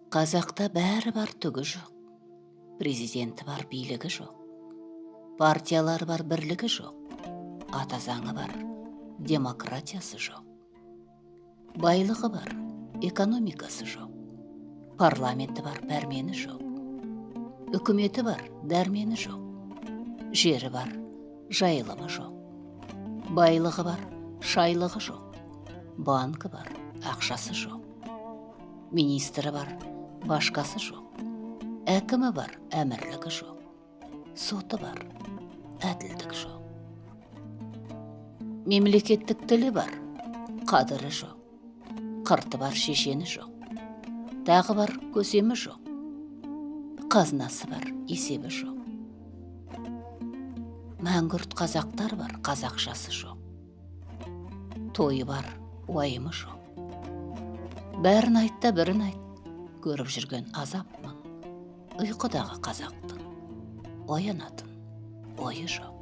Қазақта бәрі бар, түгі жоқ. Президенті бар, билігі жоқ. Партиялар бар, бірлігі жоқ. Ата заңы бар, демократиясы жоқ. Байлығы бар, экономикасы жоқ. Парламенті бар, пәрмені жоқ. Үкіметі бар, дәрмені жоқ. Жері бар, жайылымы жоқ. Байлығы бар, шайлығы жоқ. Банкі бар, ақшасы жоқ. Министрі бар, башқасы жоқ. Әкімі бар, әмірлігі жоқ. Соты бар, әділдік жоқ. Мемлекеттік тілі бар, қадірі жоқ. Қырты бар, шешені жоқ. Тағы бар, көсемі жоқ. Қазынасы бар, есебі жоқ. Мәңгүрт қазақтар бар, қазақшасы жоқ. Тойы бар, уайымы жоқ. Бәрін айтта бірін айт, көріп жүрген азап мұң. Ұйқыдағы қазақтың оянатын ойы жоқ.